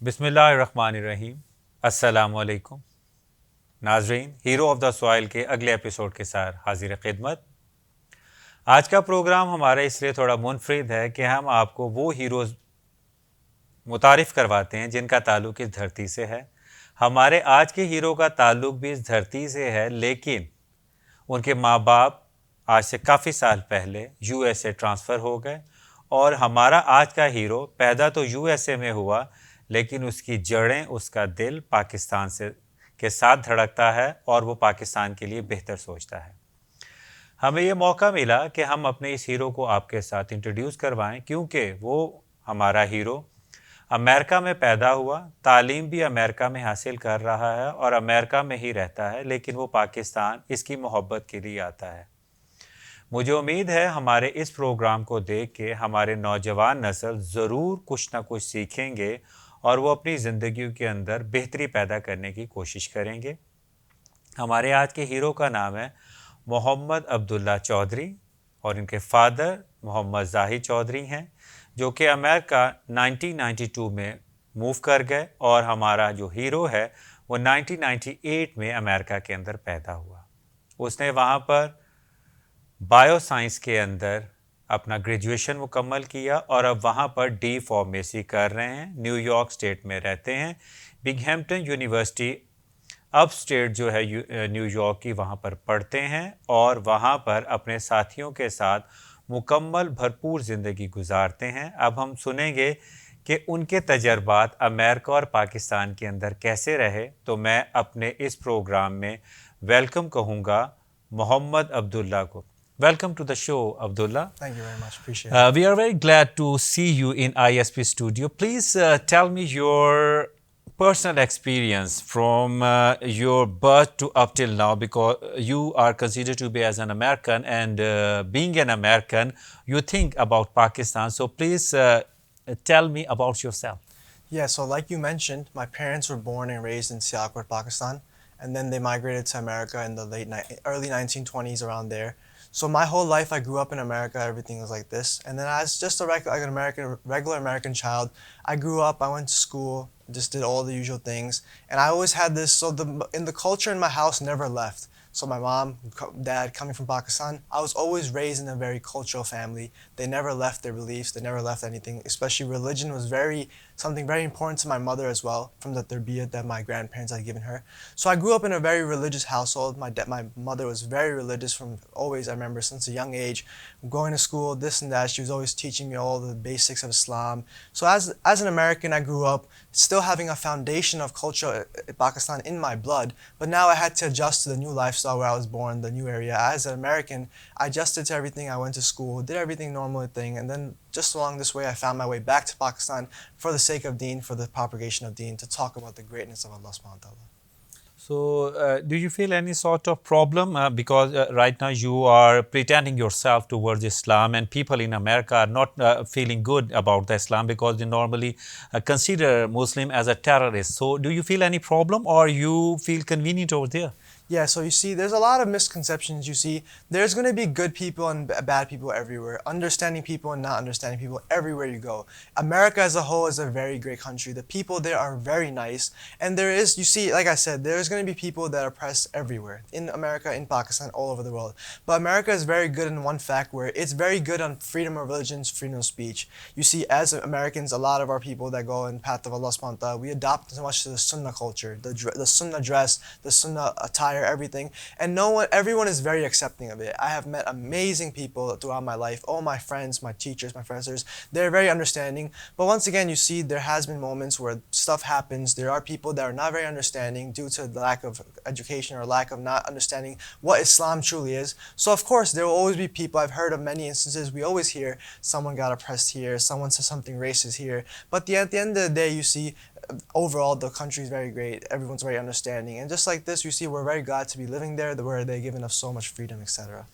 बिस्मिल्लाहिर्रहमानिर्रहीम। अस्सलामुअलैकुम नाजरीन, हीरो ऑफ द सॉइल के अगले एपिसोड के साथ हाजिर खिदमत। आज का प्रोग्राम हमारा इसलिए थोड़ा मुनफरिद है कि हम आपको वो हीरोज़ मुतारिफ़ करवाते हैं जिनका ताल्लुक़ इस धरती से है। हमारे आज के हीरो का ताल्लुक़ भी इस धरती से है, लेकिन उनके माँ बाप आज से काफ़ी साल पहले यूएसए ट्रांसफ़र हो गए और हमारा आज का हीरो पैदा तो यूएसए में हुआ, लेकिन उसकी जड़ें, उसका दिल पाकिस्तान से के साथ धड़कता है और वो पाकिस्तान के लिए बेहतर सोचता है। हमें ये मौका मिला कि हम अपने इस हीरो को आपके साथ इंट्रोड्यूस करवाएं, क्योंकि वो हमारा हीरो अमेरिका में पैदा हुआ, तालीम भी अमेरिका में हासिल कर रहा है और अमेरिका में ही रहता है, लेकिन वो पाकिस्तान इसकी मोहब्बत के लिए आता है। मुझे उम्मीद है हमारे इस प्रोग्राम को देख के हमारे नौजवान नस्ल ज़रूर कुछ ना कुछ सीखेंगे और वो अपनी ज़िंदगी के अंदर बेहतरी पैदा करने की कोशिश करेंगे। हमारे आज के हीरो का नाम है मोहम्मद अब्दुल्ला चौधरी और इनके फादर मोहम्मद जाहिद चौधरी हैं, जो कि अमेरिका 1992 में मूव कर गए और हमारा जो हीरो है वो 1998 में अमेरिका के अंदर पैदा हुआ। उसने वहाँ पर बायो साइंस के अंदर अपना ग्रेजुएशन मुकम्मल किया और अब वहाँ पर डी फार्मेसी कर रहे हैं। न्यूयॉर्क स्टेट में रहते हैं। बिंगहैम्पटन यूनिवर्सिटी अप स्टेट जो है न्यूयॉर्क की, वहाँ पर पढ़ते हैं और वहाँ पर अपने साथियों के साथ मुकम्मल भरपूर ज़िंदगी गुजारते हैं। अब हम सुनेंगे कि उनके तजर्बात अमेरिका और पाकिस्तान के अंदर कैसे रहे। तो मैं अपने इस प्रोग्राम में वेलकम कहूँगा मोहम्मद अब्दुल्ला को। Welcome to the show, Abdullah. Thank you very much. Appreciate it. We are very glad to see you in ISP Studio. Please tell me your personal experience from your birth to up till now, because you are considered to be as an American, and being an American, you think about Pakistan. So please tell me about yourself. Yeah, so like you mentioned, my parents were born and raised in Sialkot, Pakistan, and then they migrated to America in the early 1920s, around there. So my whole life I grew up in America, everything was like this. And then as just a regular American child, I grew up, I went to school, just did all the usual things. And I always had this, so in the culture in my house never left. So my mom, dad coming from Pakistan, I was always raised in a very cultural family. They never left their beliefs, they never left anything, especially religion was something very important to my mother as well, from the tarbiyat that my grandparents had given her. So I grew up in a very religious household. My mother was very religious from always, I remember since a young age, going to school, this and that. She was always teaching me all the basics of Islam. So as an American, I grew up still having a foundation of culture in Pakistan in my blood, but now I had to adjust to the new lifestyle where I was born, the new area. As an American, I adjusted to everything. I went to school, did everything normal thing, and then just along this way, I found my way back to Pakistan for the sake of Deen, for the propagation of Deen, to talk about the greatness of Allah subhanahu wa ta'ala. So do you feel any sort of problem because right now you are pretending yourself towards Islam, and people in America are not feeling good about the Islam because they normally consider Muslim as a terrorist. So do you feel any problem, or you feel convenient over there? Yeah, so you see, there's a lot of misconceptions. You see, there's going to be good people and bad people everywhere, understanding people and not understanding people everywhere you go. America as a whole is a very great country. The people there are very nice. And there is, you see, like I said, there's going to be people that are oppressed everywhere, in America, in Pakistan, all over the world. But America is very good in one fact, where it's very good on freedom of religions, freedom of speech. You see, as Americans, a lot of our people that go in the path of Allah subhanahu wa ta'ala, we adopt so much to the Sunnah culture, the Sunnah dress, the Sunnah attire, everything, and everyone is very accepting of it. I have met amazing people throughout my life. All my friends, my teachers, my professors, they're very understanding. But once again, you see, there has been moments where stuff happens. There are people that are not very understanding due to the lack of education or lack of not understanding what Islam truly is. So of course, there will always be people. I've heard of many instances. We always hear someone got oppressed here, someone said something racist here. But at the end of the day, you see, overall, the country is very great. Everyone's very understanding. And just like this, you see, we're very glad to be living there, where they've given us so much freedom, etc.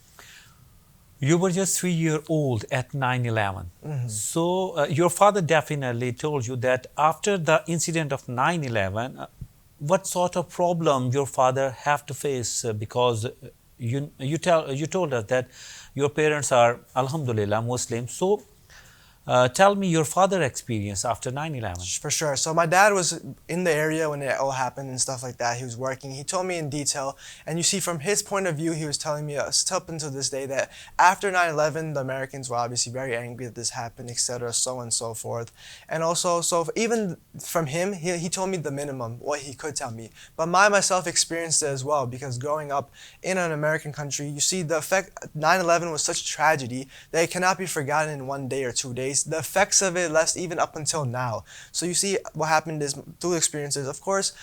You were just 3 years old at 9/11. So your father definitely told you that after the incident of 9/11, what sort of problem your father have to face? Because you told us that your parents are, alhamdulillah, Muslim. So Tell me your father experience after 9/11. For sure. So my dad was in the area when it all happened and stuff like that. He was working. He told me in detail. And you see, from his point of view, he was telling me up until this day that after 9/11, the Americans were obviously very angry that this happened, etc., so on and so forth. And also, so even from him, he told me the minimum, what he could tell me. But myself experienced it as well, because growing up in an American country, you see the effect, 9/11 was such a tragedy that it cannot be forgotten in 1 day or 2 days. The effects of it last even up until now. So you see what happened is through experiences. Of course,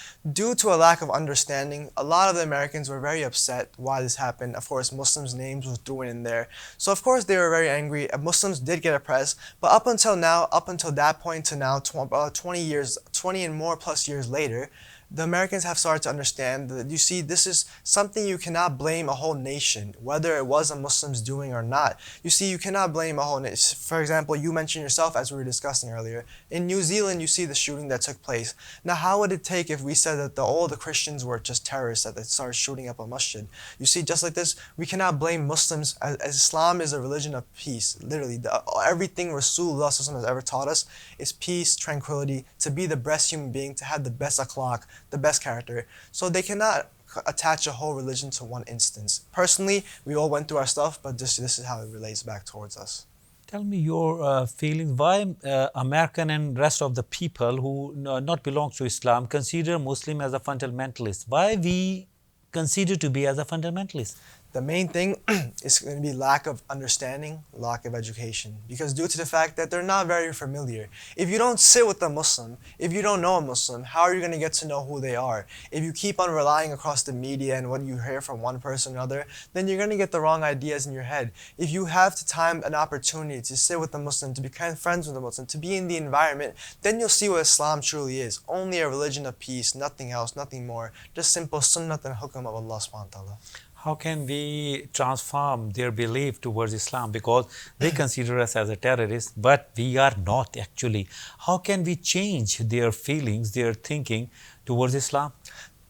due to a lack of understanding, a lot of the Americans were very upset why this happened. Of course, Muslims' names was thrown in there. So of course they were very angry. Muslims did get oppressed, but up until now, up until that point to now, 20 years, 20 and more plus years later, the Americans have started to understand that, you see, this is something you cannot blame a whole nation, whether it was a Muslim's doing or not. You see, you cannot blame a whole nation. For example, you mentioned yourself, as we were discussing earlier, in New Zealand, you see the shooting that took place. Now, how would it take if we said that all the Christians were just terrorists, that they started shooting up a masjid? You see, just like this, we cannot blame Muslims, as Islam is a religion of peace. Literally, everything Rasulullah has ever taught us is peace, tranquility, to be the best human being, to have the best akhlaq, the best character. So they cannot attach a whole religion to one instance. Personally, we all went through our stuff, but this is how it relates back towards us. Tell me your feelings. Why American and rest of the people who not belong to Islam consider Muslim as a fundamentalist? Why we consider to be as a fundamentalist? The main thing is going to be lack of understanding, lack of education. Because due to the fact that they're not very familiar. If you don't sit with a Muslim, if you don't know a Muslim, how are you going to get to know who they are? If you keep on relying across the media and what you hear from one person or another, then you're going to get the wrong ideas in your head. If you have the time and opportunity to sit with a Muslim, to become friends with a Muslim, to be in the environment, then you'll see what Islam truly is. Only a religion of peace, nothing else, nothing more. Just simple sunnah and hukm of Allah subhanahu wa ta'ala. How can we transform their belief towards Islam? Because they consider us as a terrorist, but we are not actually. How can we change their feelings, their thinking towards Islam?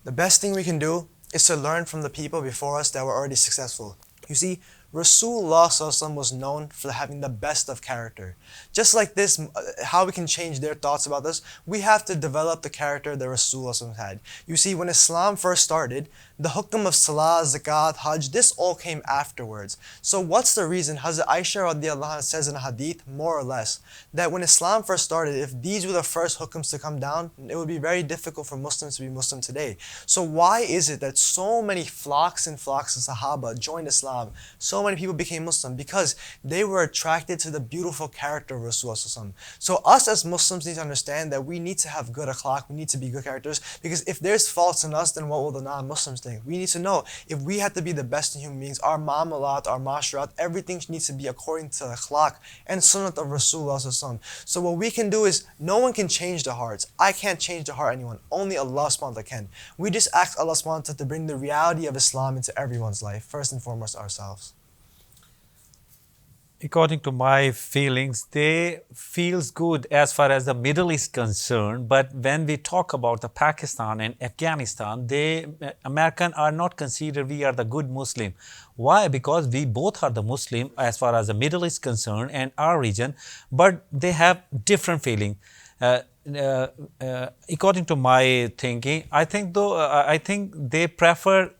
The best thing we can do is to learn from the people before us that were already successful. You see, Rasulullah was known for having the best of character. Just like this, how we can change their thoughts about this, we have to develop the character that Rasulullah had. You see, when Islam first started, the hukm of salah, zakat, hajj, this all came afterwards. So what's the reason? Hazrat Aisha radiallahu anha says in a hadith, more or less, that when Islam first started, if these were the first hukms to come down, it would be very difficult for Muslims to be Muslim today. So why is it that so many flocks and flocks of Sahaba joined Islam? So many people became Muslim because they were attracted to the beautiful character of Rasulullah. So us as Muslims need to understand that we need to have good akhlaq, we need to be good characters, because if there's faults in us, then what will the non-Muslims think? We need to know, if we have to be the best in human beings, our muamalat, our mashrat, everything needs to be according to the akhlaq and sunnah of Rasulullah. So what we can do is, no one can change the hearts. I can't change the heart of anyone. Only Allah subhanahu wa ta'ala can. We just ask Allah subhanahu wa ta'ala to bring the reality of Islam into everyone's life, first and foremost ourselves. According to my feelings, they feels good as far as the Middle East concerned, but when we talk about the Pakistan and Afghanistan, American are not considered we are the good Muslim. Why? Because we both are the Muslim as far as the Middle East concerned and our region, but they have different feeling. According to my thinking, I think they prefer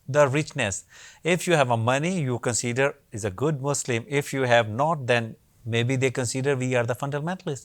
the richness. If you have a money, you consider is a good Muslim. If you have not, then maybe they consider we are the fundamentalists.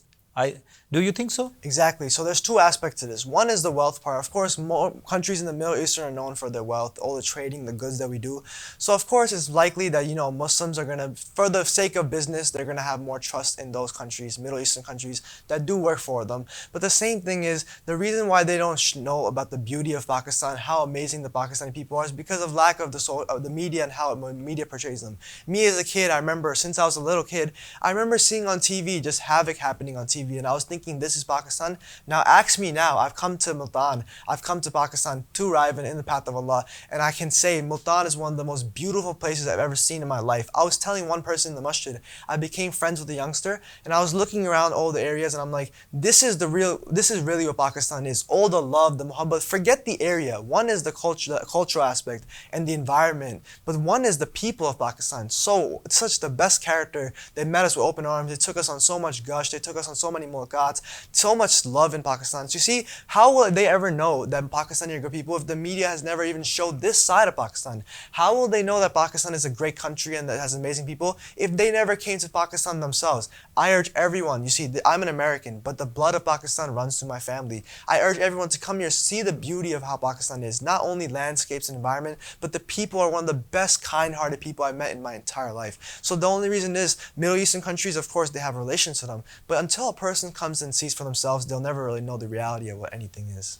Do you think so? Exactly. So there's two aspects to this. One is the wealth part. Of course, more countries in the Middle East are known for their wealth, all the trading, the goods that we do. So of course, it's likely that, Muslims are going to, for the sake of business, they're going to have more trust in those countries, Middle Eastern countries that do work for them. But the same thing is, the reason why they don't know about the beauty of Pakistan, how amazing the Pakistani people are, is because of lack of the media and how the media portrays them. Me as a kid, I remember, since I was a little kid, I remember seeing on TV just havoc happening on TV. TV and I was thinking this is Pakistan. Now ask me now. I've come to Multan. I've come to Pakistan to arrive in the path of Allah, and I can say Multan is one of the most beautiful places I've ever seen in my life. I was telling one person in the masjid, I became friends with a youngster, and I was looking around all the areas, and I'm like, this is really what Pakistan is. All the love, the muhabbat. Forget the area. One is the cultural aspect and the environment, but one is the people of Pakistan. So such the best character. They met us with open arms. They took us on so much gush. They took us on so many mulaqats. So much love in Pakistan. So you see, how will they ever know that Pakistani are good people if the media has never even showed this side of Pakistan? How will they know that Pakistan is a great country and that has amazing people if they never came to Pakistan themselves? I urge everyone, you see, I'm an American, but the blood of Pakistan runs through my family. I urge everyone to come here, see the beauty of how Pakistan is. Not only landscapes and environment, but the people are one of the best kind-hearted people I've met in my entire life. So the only reason is, Middle Eastern countries, of course, they have relations to them. But until a person comes and sees for themselves, they'll never really know the reality of what anything is.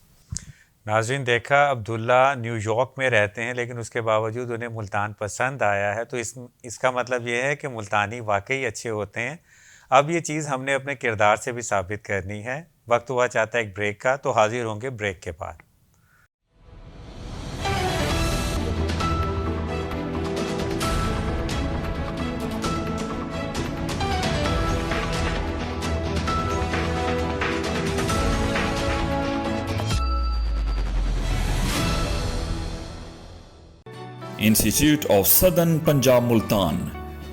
नाज़रीन, देखा Abdullah New York में रहते हैं लेकिन उसके बावजूद उन्हें मुल्तान पसंद आया है, तो इसका मतलब ये है कि मुल्तानी वाकई अच्छे होते हैं। अब ये चीज़ हमने अपने किरदार से भी साबित करनी है। वक्त हुआ चाहता है एक ब्रेक का, तो हाजिर होंगे ब्रेक के बाद। Institute of Southern Punjab Multan,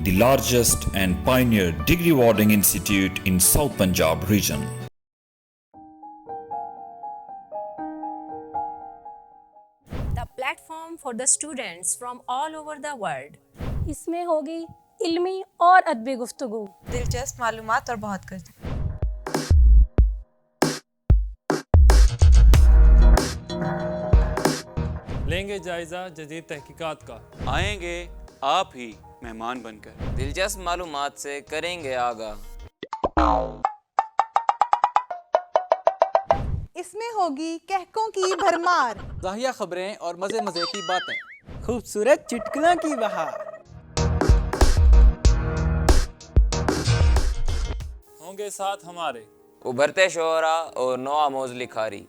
the largest and pioneer degree awarding institute in South Punjab region. The platform for the students from all over the world. इसमें होगी इल्मी और अदबी गुफ्तगू, दिलचस्प मालूमात और बहुत कुछ। लेंगे जायजा जदीद तहकीकात का। आएंगे आप ही मेहमान बनकर। दिलचस्प मालूमात से करेंगे आगाह। इसमें होगी कहकों की भरमार, जाहिया खबरें और मजे मजे की बातें, खूबसूरत चुटकुलों की बहार। होंगे साथ हमारे उभरते शोरा और नौ आमोज लिखारी।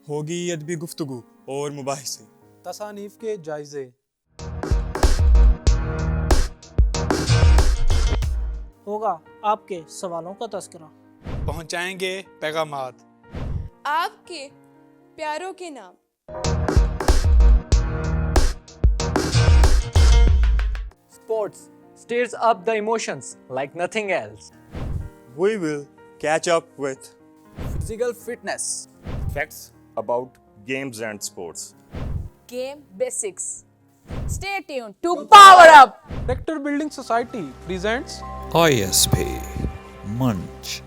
होगी अदबी गुफ्तगू और मुबाहिसे, तसानीफ के जायजे। होगा आपके सवालों का तस्करा। पहुंचाएंगे पैगामात आपके प्यारों के नाम। Sports stirs up the emotions like nothing else. We will catch up with physical fitness, facts about games and sports, Game basics. Stay tuned to Power Up. Character Building Society presents ISP Munch.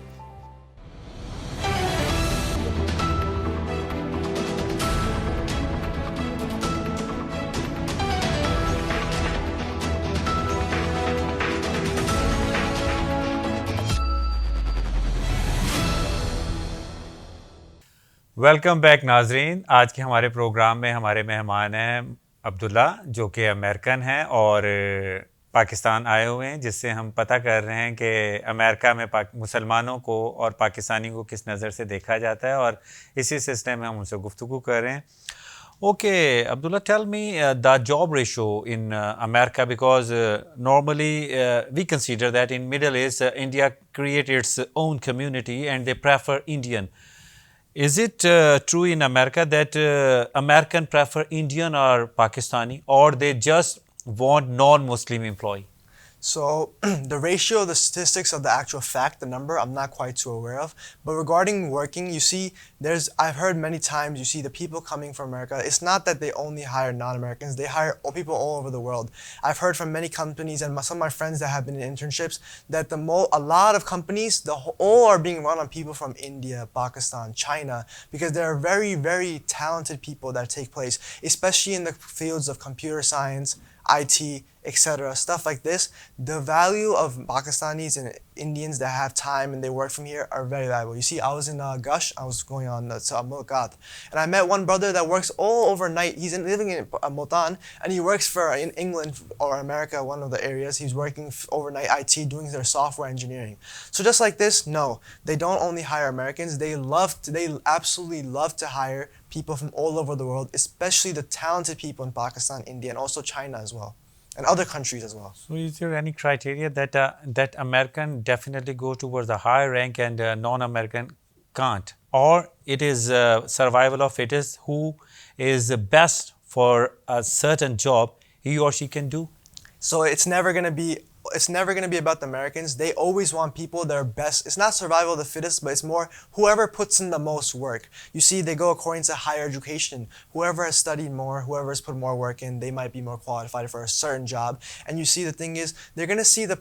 Welcome back नाजरीन। आज के हमारे programme में हमारे मेहमान हैं अब्दुल्ला, जो कि अमेरिकन हैं और पाकिस्तान आए हुए हैं, जिससे हम पता कर रहे हैं कि अमेरिका में मुसलमानों को और पाकिस्तानी को किस नज़र से देखा जाता है, और इसी सिलसिले में हम उनसे गुफ्तगू कर रहे हैं। Okay Abdullah, tell me the job ratio in America, because normally we consider that in Middle East India create its own community and they prefer Indian. Is it true in America that American prefer Indian or Pakistani, or they just want non-Muslim employee? So the ratio, the statistics of the actual fact, the number, I'm not quite too aware of. But regarding working, you see, I've heard many times, you see the people coming from America, it's not that they only hire non-Americans, they hire people all over the world. I've heard from many companies and some of my friends that have been in internships that a lot of companies, all are being run on people from India, Pakistan, China, because there are very, very talented people that take place, especially in the fields of computer science, IT, etc. Stuff like this. The value of Pakistanis and Indians that have time and they work from here are very valuable. You see, I was in Gush, I was going on to Multan, and I met one brother that works all overnight. He's living in Multan, and he works in England or America, one of the areas. He's working overnight IT, doing their software engineering. So just like this, no, they don't only hire Americans. They absolutely love to hire people from all over the world, especially the talented people in Pakistan, India, and also China as well, and other countries as well. So is there any criteria that American definitely go towards the higher rank and non-American can't? Or it is survival of fittest, who is best for a certain job, he or she can do? So it's never going to be about the Americans. They always want people that are best. It's not survival of the fittest, but it's more whoever puts in the most work. You see, they go according to higher education. Whoever has studied more, whoever has put more work in, they might be more qualified for a certain job. And you see, the thing is, they're going to see the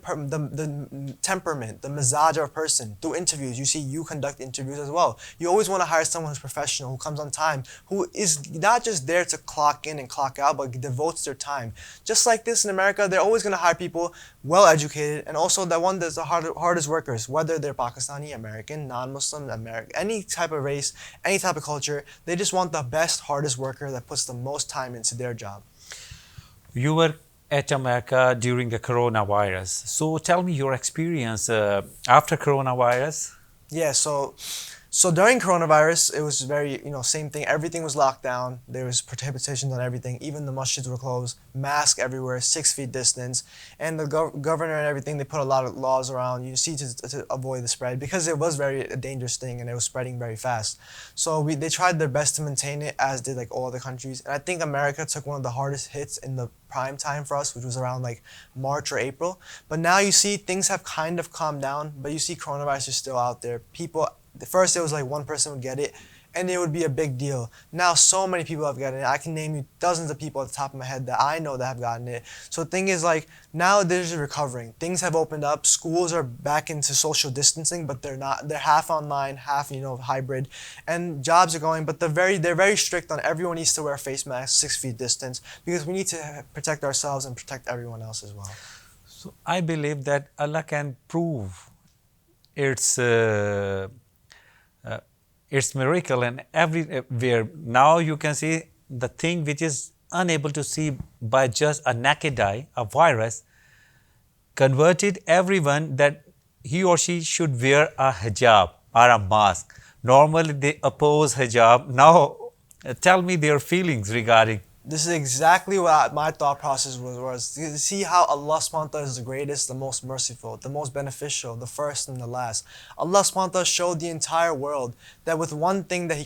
temperament, the mizaj of a person through interviews. You see, you conduct interviews as well. You always want to hire someone who's professional, who comes on time, who is not just there to clock in and clock out, but devotes their time. Just like this in America, they're always going to hire people well educated, and also the one that's the hardest workers, whether they're Pakistani, American, non-Muslim, American, any type of race, any type of culture. They just want the best, hardest worker that puts the most time into their job. You were at America during the coronavirus. So tell me your experience after coronavirus. Yeah, so during coronavirus, it was very, same thing. Everything was locked down. There was prohibitions on everything. Even the masjids were closed. Mask everywhere, 6 feet distance. And the governor and everything, they put a lot of laws around, you see, to avoid the spread, because it was a dangerous thing and it was spreading very fast. So they tried their best to maintain it, as did all other countries. And I think America took one of the hardest hits in the prime time for us, which was around March or April. But now you see things have kind of calmed down, but you see coronavirus is still out there. People, first it was one person would get it and it would be a big deal. Now so many people have gotten it. I can name you dozens of people at the top of my head that I know that have gotten it. So the thing is, now there's recovering. Things have opened up. Schools are back into social distancing, but they're not. They're half online, half hybrid. And jobs are going, but they're very strict on everyone needs to wear a face mask, 6 feet distance, because we need to protect ourselves and protect everyone else as well. So I believe that Allah can prove its miracle and everywhere. Now you can see the thing which is unable to see by just a naked eye, a virus, converted everyone that he or she should wear a hijab or a mask. Normally they oppose hijab. Now tell me their feelings regarding. This is exactly what my thought process was. You see how Allah subhanahu wa ta'ala is the greatest, the most merciful, the most beneficial, the first and the last. Allah subhanahu wa ta'ala showed the entire world that with one thing that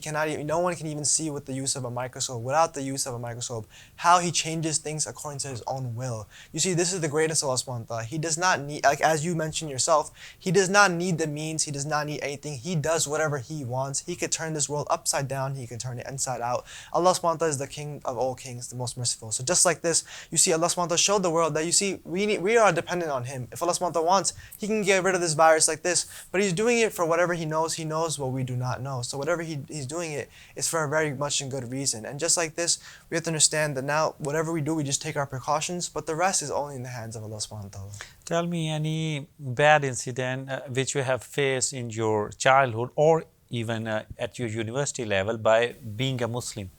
no one can even see with the use of a microscope, without the use of a microscope, how He changes things according to His own will. You see, this is the greatest of Allah subhanahu wa ta'ala. He does not need, as you mentioned yourself, He does not need the means, He does not need anything. He does whatever He wants. He could turn this world upside down, He could turn it inside out. Allah subhanahu wa ta'ala is the King of all kings, the most merciful. So just like this, you see Allah subhanahu wa ta'ala showed the world that we are dependent on Him. If Allah subhanahu wa ta'ala wants, He can get rid of this virus like this, but He's doing it for whatever He knows. He knows what we do not know. So whatever He's doing it is for a very much and good reason. And just like this, we have to understand that now whatever we do, we just take our precautions, but the rest is only in the hands of Allah subhanahu wa ta'ala. Tell me any bad incident which you have faced in your childhood or even at your university level by being a Muslim.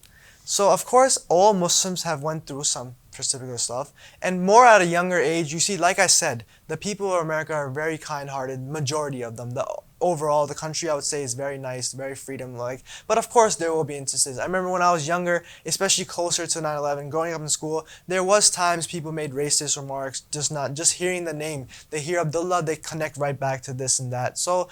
So of course, all Muslims have went through some particular stuff, and more at a younger age. You see, like I said, the people of America are very kind-hearted, majority of them. Overall, the country, I would say, is very nice, very freedom-like. But of course, there will be instances. I remember when I was younger, especially closer to 9/11, growing up in school, there was times people made racist remarks, just hearing the name. They hear Abdullah, they connect right back to this and that. So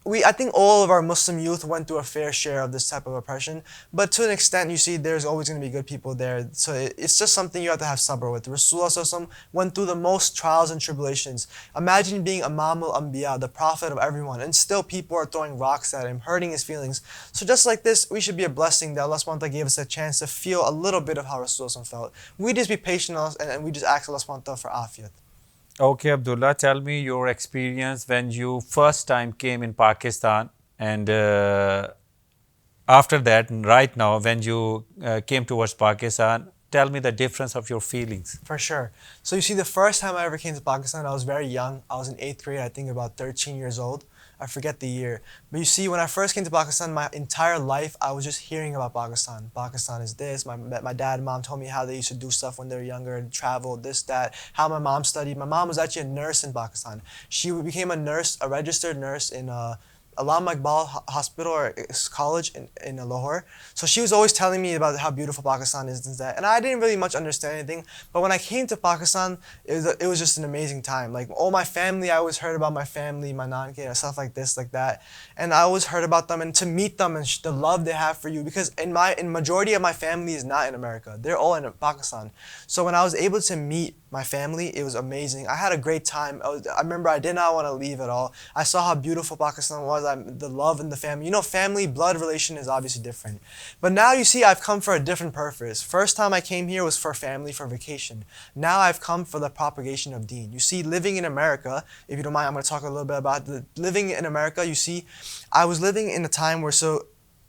I think all of our Muslim youth went through a fair share of this type of oppression, but to an extent, you see, there's always going to be good people there. So it's just something you have to have sabr with. Rasulullah went through the most trials and tribulations. Imagine being Imam al-Anbiya, the prophet of everyone, and still people are throwing rocks at him, hurting his feelings. So just like this, we should be a blessing that Allah subhanahu wa ta'ala gave us a chance to feel a little bit of how Rasulullah felt. We just be patient and we just ask Allah subhanahu wa ta'ala for afiyat. Okay, Abdullah, tell me your experience when you first time came in Pakistan, and after that, right now, when you came towards Pakistan. tell me the difference of your feelings. For sure. So you see, the first time I ever came to Pakistan, I was very young. I was in 8th grade, I think about 13 years old. I forget the year. But you see, when I first came to Pakistan, my entire life, I was just hearing about Pakistan. Pakistan is this. My dad and mom told me how they used to do stuff when they were younger, and travel, this, that, how my mom studied. My mom was actually a nurse in Pakistan. She became a nurse, a registered nurse in Allama Iqbal Hospital or college in Lahore. So she was always telling me about how beautiful Pakistan is and that. And I didn't really much understand anything. But when I came to Pakistan, it was just an amazing time. Like all my family, I always heard about my family, my nanke, and stuff like this, like that. And I always heard about them, and to meet them and the love they have for you. Because in majority of my family is not in America. They're all in Pakistan. So when I was able to meet my family, it was amazing. I had a great time. I remember I did not want to leave at all. I saw how beautiful Pakistan was. The love in the family. You know, family, blood relation is obviously different. But now you see, I've come for a different purpose. First time I came here was for family, for vacation. Now I've come for the propagation of deen. You see, living in America, if you don't mind, I'm going to talk a little bit about living in America. You see, I was living in a time where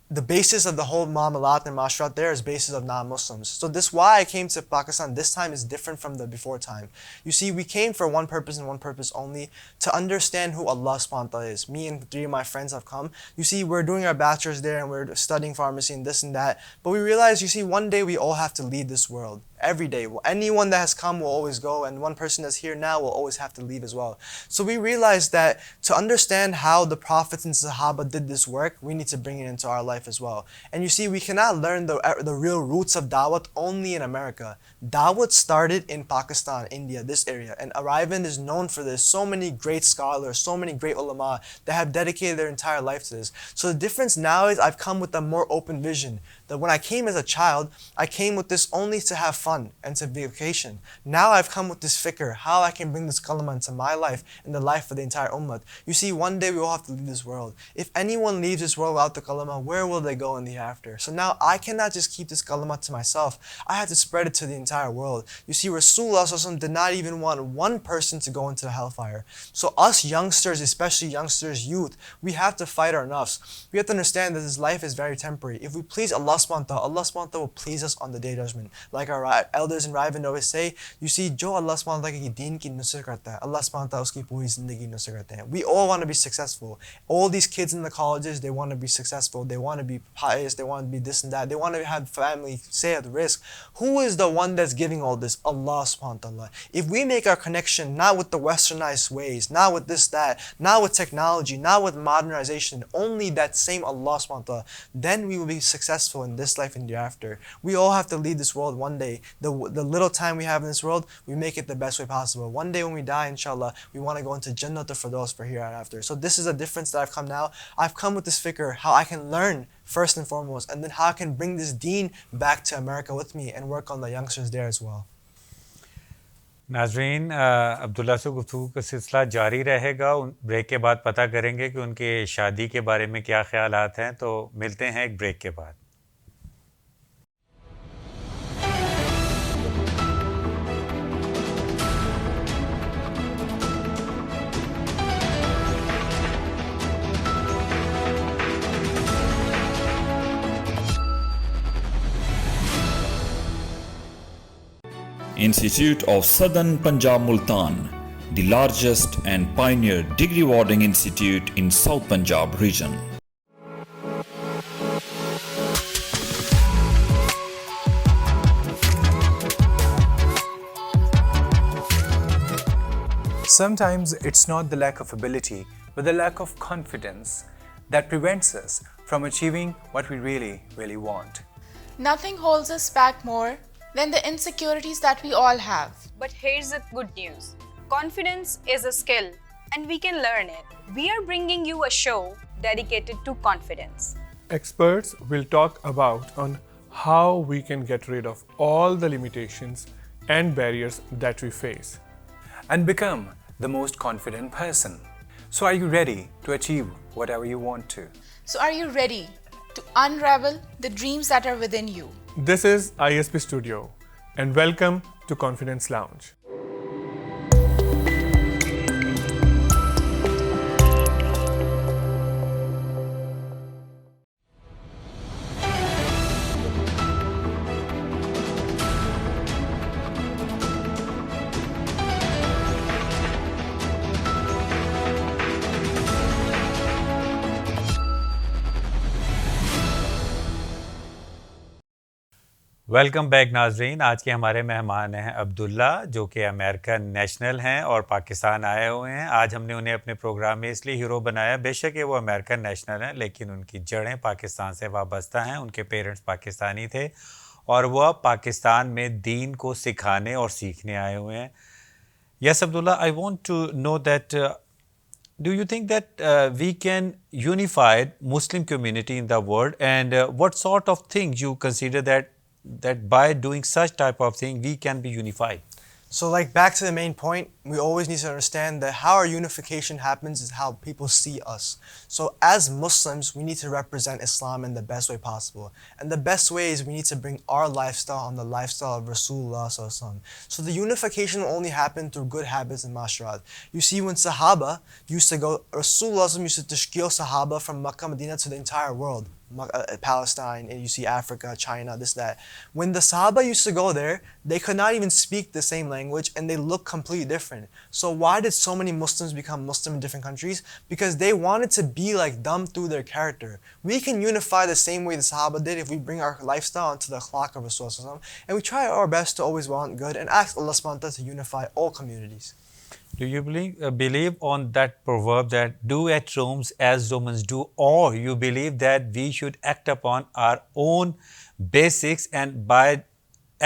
the basis of the whole Muamalat and Mashrat there is basis of non-Muslims. So this why I came to Pakistan this time is different from the before time. You see, we came for one purpose and one purpose only, to understand who Allah subhanahu wa ta'ala is. Me and 3 of my friends have come. You see, we're doing our bachelor's there and we're studying pharmacy and this and that. But we realize, you see, one day we all have to leave this world. Every day. Anyone that has come will always go, and one person that's here now will always have to leave as well. So we realized that to understand how the Prophets and Sahaba did this work, we need to bring it into our life as well. And you see, we cannot learn the real roots of Dawat only in America. Dawat started in Pakistan, India, this area, and Arrivant is known for this. So many great scholars, so many great ulama that have dedicated their entire life to this. So the difference now is I've come with a more open vision. That when I came as a child, I came with this only to have fun and to vacation. Now I've come with this fikr, how I can bring this kalama into my life and the life of the entire ummah. You see, one day we all have to leave this world. If anyone leaves this world without the kalama, where will they go in the after? So now I cannot just keep this kalama to myself. I have to spread it to the entire world. You see, Rasulullah did not even want one person to go into the hellfire. So us youngsters, especially youngsters, youth, we have to fight our nafs. We have to understand that this life is very temporary. If we please Allah subhanahu wa ta'ala will please us on the day of judgment. Like our elders in Riven always say, you see, jo Allah subhanahu wa ta'ala ki deen ki nusrat karta hai, Allah subhanahu wa ta'ala uski puri zindagi nusrat karte hain. We all want to be successful. All these kids in the colleges, they want to be successful, they want to be pious, they want to be this and that, they want to have family, say at risk. Who is the one that's giving all this? Allah subhanahu wa ta'ala. If we make our connection not with the westernized ways, not with this, that, not with technology, not with modernization, only that same Allah subhanahu wa ta'ala, then we will be successful in this life and hereafter. We all have to leave this world one day. The little time we have in this world, we make it the best way possible. One day when we die, inshallah, we want to go into Jannat for those for hereafter. So this is a difference that I've come now. I've come with this fikr, how I can learn first and foremost, and then how I can bring this deen back to America with me and work on the youngsters there as well. नाजरीन, अब्दुल्ला से गुफ्तगू का सिलसिला जारी रहेगा. Break के बाद पता करेंगे कि उनके शादी के बारे में क्या ख्यालात हैं. तो मिलते हैं एक ब्रेक के बाद. Institute of Southern Punjab Multan, the largest and pioneer degree awarding institute in South Punjab region. Sometimes it's not the lack of ability, but the lack of confidence that prevents us from achieving what we really, really want. Nothing holds us back more than the insecurities that we all have. But here's the good news. Confidence is a skill and we can learn it. We are bringing you a show dedicated to confidence. Experts will talk about on how we can get rid of all the limitations and barriers that we face and become the most confident person. So are you ready to achieve whatever you want to? So are you ready to unravel the dreams that are within you? This is ISP Studio, and welcome to Confidence Lounge. Welcome back नाजरीन। आज के हमारे मेहमान हैं अब्दुल्ला, जो कि American national हैं और पाकिस्तान आए हुए हैं। आज हमने उन्हें अपने प्रोग्राम में इसलिए हीरो बनाया, बेशक ये वो अमेरिकन नेशनल हैं लेकिन उनकी जड़ें पाकिस्तान से वाबस्ता हैं। उनके पेरेंट्स पाकिस्तानी थे और वह पाकिस्तान में दीन को सिखाने और सीखने आए हुए हैं। Yes Abdullah, I want to know that do you think that we can unify Muslim community in the world, and what sort of things you consider that by doing such type of thing we can be unified? So like back to the main point, we always need to understand that how our unification happens is how people see us. So as Muslims, we need to represent Islam in the best way possible. And the best way is we need to bring our lifestyle on the lifestyle of Rasulullah Sallallahu Alaihi Wasallam. So the unification will only happen through good habits and masharat. You see, when Sahaba used to go, Rasulullah used to tashkil Sahaba from Makkah, Medina to the entire world. Palestine, and you see Africa, China, this, that. When the Sahaba used to go there, they could not even speak the same language and they look completely different. So why did so many Muslims become Muslim in different countries? Because they wanted to be like them through their character. We can unify the same way the Sahaba did if we bring our lifestyle into the akhlaq of Rasulullah, and we try our best to always want good and ask Allah subhanahu wa ta'ala to unify all communities. Do you believe on that proverb that do at Rome as Romans do, or you believe that we should act upon our own basics, and by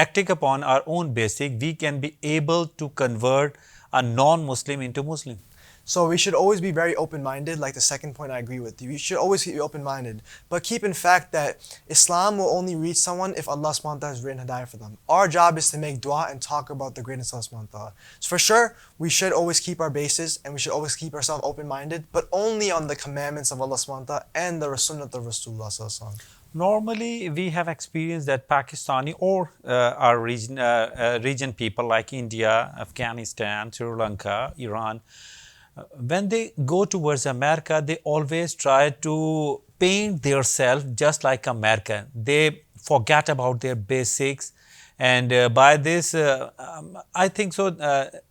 acting upon our own basic we can be able to convert a non-Muslim into Muslim? So we should always be very open-minded. Like the second point, I agree with you. We should always be open-minded. But keep in fact that Islam will only reach someone if Allah subhanahu wa ta'ala has written hidayah for them. Our job is to make dua and talk about the greatness of Allah subhanahu wa ta'ala. So for sure, we should always keep our bases and we should always keep ourselves open-minded, but only on the commandments of Allah subhanahu wa ta'ala and the sunnah of Rasulullah sallallahu alaihi wasallam. Normally, we have experienced that Pakistani or our region people like India, Afghanistan, Sri Lanka, Iran, when they go towards America, they always try to paint themselves just like American. They forget about their basics, and by this, I think so.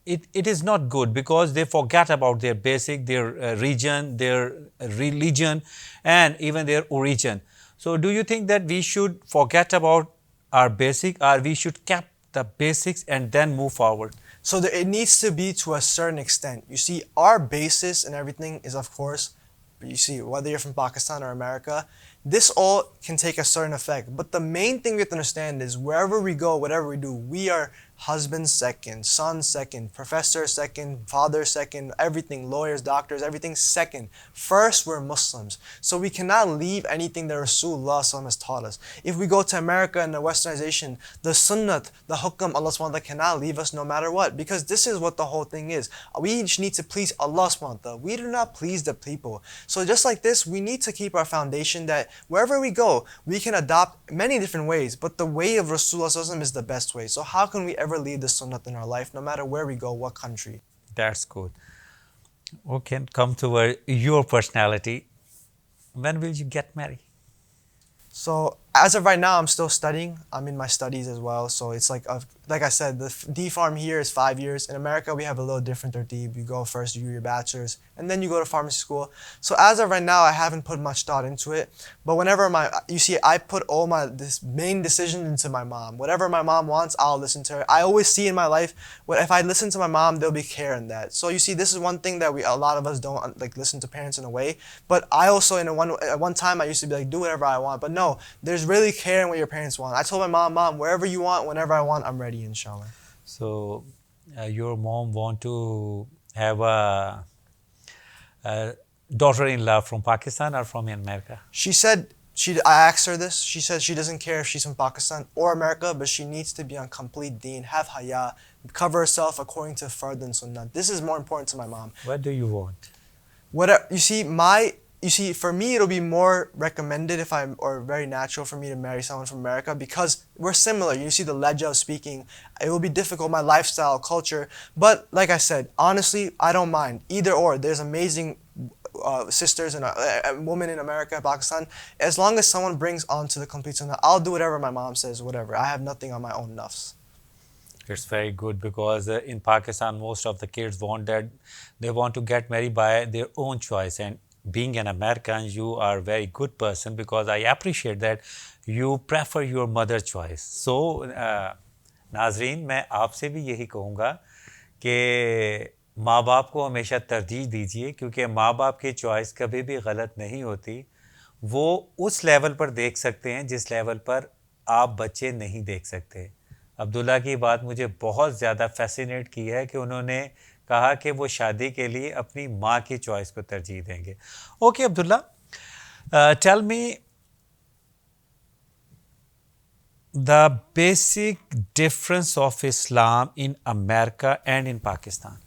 It is not good because they forget about their basic, their region, their religion, and even their origin. So, do you think that we should forget about our basic, or we should keep the basics and then move forward? So it needs to be to a certain extent. You see, our basis and everything is, of course, you see, whether you're from Pakistan or America, this all can take a certain effect. But the main thing we have to understand is wherever we go, whatever we do, we are husband second, son second, professor second, father second, everything, lawyers, doctors, everything second. First, we're Muslims. So we cannot leave anything that Rasulullah has taught us. If we go to America and the westernization, the sunnat, the hukam, Allah subhanahu wa ta'ala cannot leave us no matter what, because this is what the whole thing is. We just need to please Allah subhanahu wa ta'ala. We do not please the people. So just like this, we need to keep our foundation that wherever we go, we can adopt many different ways, but the way of Rasulullah is the best way. So how can we ever leave the sunnah in our life, no matter where we go, what country? That's good. Okay, come to your personality. When will you get married? So as of right now, I'm still studying. I'm in my studies as well. So it's like I said, the D Farm here is 5 years. In America, we have a little different tertib. You go first, you do your bachelor's, and then you go to pharmacy school. So as of right now, I haven't put much thought into it. But whenever you see, I put all this main decision into my mom. Whatever my mom wants, I'll listen to her. I always see in my life, if I listen to my mom, there'll be care in that. So you see, this is one thing that a lot of us don't listen to parents in a way. But I also, at one time, I used to be like, do whatever I want. But no, there's really care in what your parents want. I told my mom, wherever you want, whenever I want, I'm ready, inshallah. So, your mom want to have a daughter-in-law from Pakistan or from America? She said, I asked her this, she said she doesn't care if she's from Pakistan or America, but she needs to be on complete deen, have haya, cover herself according to fard and sunnah. This is more important to my mom. What do you want? You see, for me, it'll be more recommended or very natural for me to marry someone from America because we're similar. You see the ledger of speaking. It will be difficult, my lifestyle, culture. But like I said, honestly, I don't mind. Either or. There's amazing sisters and women in America, Pakistan. As long as someone brings onto the complete sunnah, I'll do whatever my mom says, whatever. I have nothing on my own nafs. It's very good because in Pakistan, most of the kids want to get married by their own choice, and being an American, you are a very good person because I appreciate that you prefer your mother choice. So, नाज़रीन, मैं आपसे भी यही कहूँगा कि माँ बाप को हमेशा तरजीह दीजिए, क्योंकि माँ बाप की चॉइस कभी भी गलत नहीं होती. वो उस लेवल पर देख सकते हैं जिस लेवल पर आप बच्चे नहीं देख सकते. अब्दुल्ला की बात मुझे बहुत ज़्यादा फैसिनेट की है कि उन्होंने कहा कि वो शादी के लिए अपनी माँ की चॉइस को तरजीह देंगे. Okay Abdullah, tell me the basic difference of Islam in America and in Pakistan.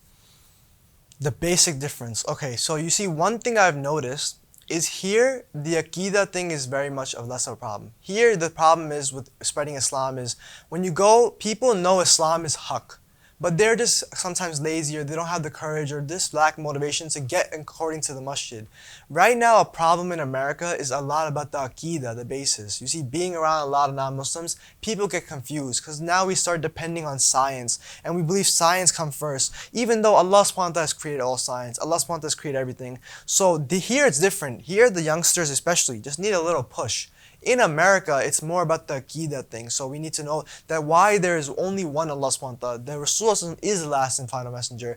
The basic difference. Okay, so you see, one thing I've noticed is here the Aqidah thing is very much of less of a problem. Here the problem is with spreading Islam is when you go, people know Islam is haqq, but they're just sometimes lazy or they don't have the courage or this lack motivation to get according to the masjid. Right now, a problem in America is a lot about the Aqidah, the basis. You see, being around a lot of non-Muslims, people get confused because now we start depending on science and we believe science comes first, even though Allah subhanahu wa ta'ala has created all science. Allah subhanahu wa ta'ala has created everything. So here it's different. Here the youngsters especially just need a little push. In America, it's more about the Aqidah thing. So we need to know that why there is only one Allah subhanahu wa ta'ala. The Rasulullah is the last and final messenger.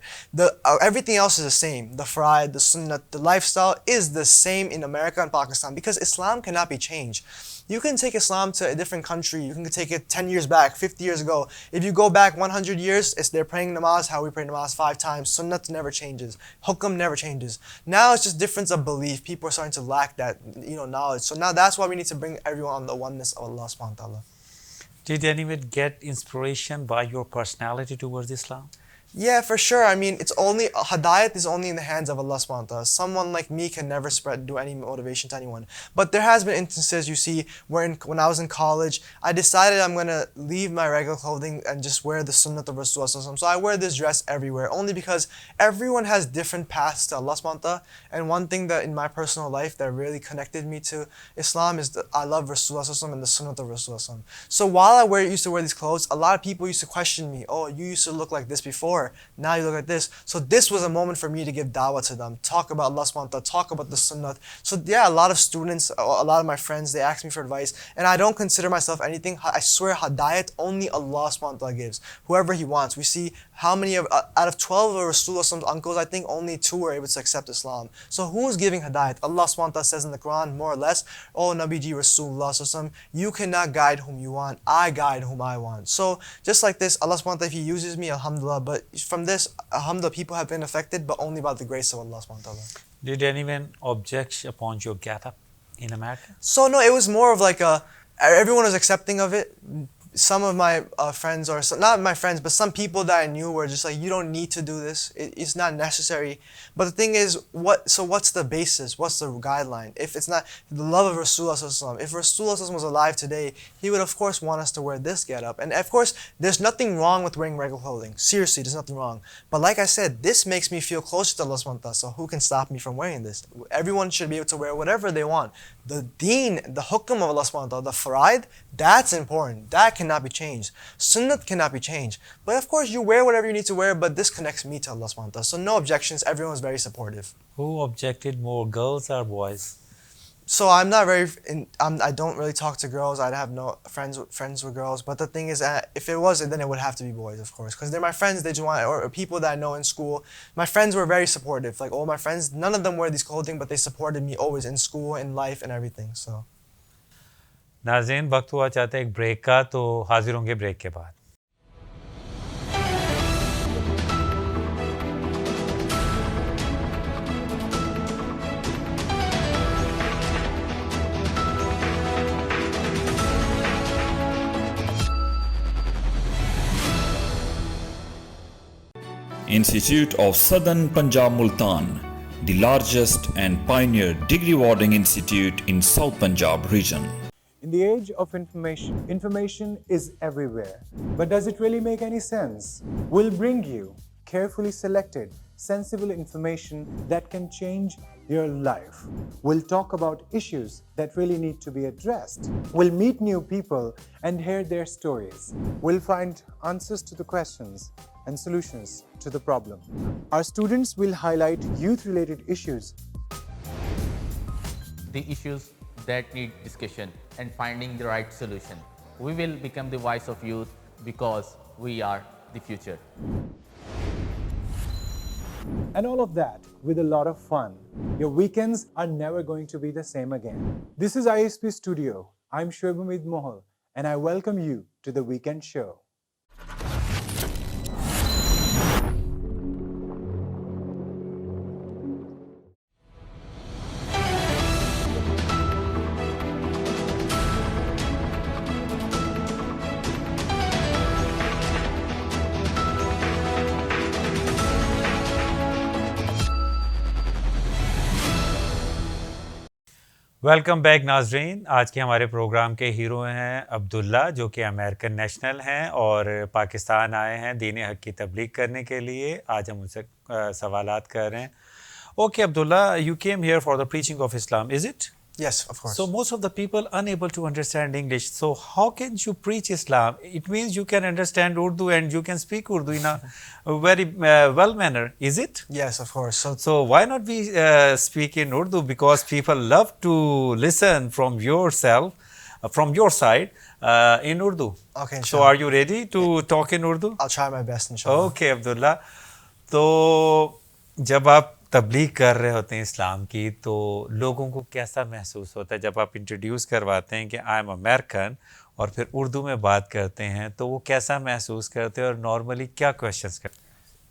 Everything else is the same. The Fara'id, the Sunnah, the lifestyle is the same in America and Pakistan because Islam cannot be changed. You can take Islam to a different country. You can take it 10 years back, 50 years ago. If you go back 100 years, they're praying namaz how we pray namaz 5 times. Sunnah never changes. Hukm never changes. Now it's just difference of belief. People are starting to lack that, knowledge. So now that's why we need to bring everyone on the oneness of Allah subhanahu wa ta'ala. Did anyone get inspiration by your personality towards Islam? Yeah, for sure. I mean, Hidayat is only in the hands of Allah subhanahu wa ta'ala. Someone like me can never do any motivation to anyone. But there has been instances, you see, when I was in college, I decided I'm going to leave my regular clothing and just wear the Sunnah of Rasulullah. So I wear this dress everywhere, only because everyone has different paths to Allah subhanahu wa ta'ala. And one thing that in my personal life that really connected me to Islam is that I love Rasulullah and the Sunnah of Rasulullah. So while I used to wear these clothes, a lot of people used to question me, oh, you used to look like this before. Now you look like this. So this was a moment for me to give dawah to them, talk about Allah subhanahu wa ta'ala, talk about the sunnah. So yeah, a lot of students, a lot of my friends, they ask me for advice, and I don't consider myself anything. I swear hidayat only Allah subhanahu wa ta'ala gives, whoever He wants. We see how many out of 12 of Rasulullah's uncles, I think only 2 were able to accept Islam. So who's giving hidayat? Allah subhanahu wa ta'ala says in the Quran, more or less, oh Nabiji Rasulullah, you cannot guide whom you want, I guide whom I want. So just like this, Allah subhanahu wa ta'ala, if He uses me, alhamdulillah, but from this, alhamdulillah, people have been affected, but only by the grace of Allah subhanahu wa ta'ala. Did anyone object upon your get-up in America? So no, it was more of like everyone was accepting of it. Some of my friends, or not my friends, but some people that I knew were just like, you don't need to do this. It's not necessary. But the thing is, what's the basis? What's the guideline? If it's not the love of Rasulullah, if Rasulullah was alive today, he would of course want us to wear this getup. And of course, there's nothing wrong with wearing regular clothing. Seriously, there's nothing wrong. But like I said, this makes me feel closer to Allah subhanahu wa ta'ala. So who can stop me from wearing this? Everyone should be able to wear whatever they want. The deen, the hukm of Allah subhanahu wa ta'ala, the fara'id, that's important. That cannot be changed. Sunnah cannot be changed. But of course, you wear whatever you need to wear, but this connects me to Allah subhanahu wa ta'ala. So no objections, everyone was very supportive. Who objected more, girls or boys? So I'm not very, I don't really talk to girls. I have no friends with girls. But the thing is, if it was, then it would have to be boys, of course. Because they're my friends, they just want, or people that I know in school. My friends were very supportive. Like all my friends, none of them wear these clothing, but they supported me always in school, in life, and everything. So. नाज़रीन, वक्त हुआ चाहता है एक break का, तो हाजिर होंगे ब्रेक के बाद. Institute of Southern Punjab Multan, the largest and pioneer degree awarding institute in South Punjab region. In the age of information, information is everywhere. But does it really make any sense? We'll bring you carefully selected, sensible information that can change your life. We'll talk about issues that really need to be addressed. We'll meet new people and hear their stories. We'll find answers to the questions and solutions to the problem. Our students will highlight youth-related issues. the issues that need discussion and finding the right solution. We will become the voice of youth because we are the future. And all of that with a lot of fun. Your weekends are never going to be the same again. This is ISP Studio. I'm Shoaib Mohal, and I welcome you to the Weekend Show. Welcome back नाजरीन। आज के हमारे programme के hero हैं अब्दुल्ला, जो कि American national हैं और पाकिस्तान आए हैं दीन हक़ की तबलीग करने के लिए। आज हम उनसे सवालात कर रहे हैं। Okay Abdullah, you came here for the preaching of Islam, is it? Yes, of course. So most of the people unable to understand English. So how can you preach Islam? It means you can understand Urdu and you can speak Urdu in a very well manner. Is it? Yes, of course. So why not we speak in Urdu? Because people love to listen from yourself, from your side in Urdu. Okay. So are you ready to talk in Urdu? I'll try my best, inshallah. Okay, Abdullah. तो जब आप तबलीग कर रहे होते हैं इस्लाम की, तो लोगों को कैसा महसूस होता है जब आप इंट्रोड्यूस करवाते हैं कि आई एम अमेरिकन और फिर उर्दू में बात करते हैं, तो वो कैसा महसूस करते हैं और नॉर्मली क्या क्वेश्चंस करते हैं?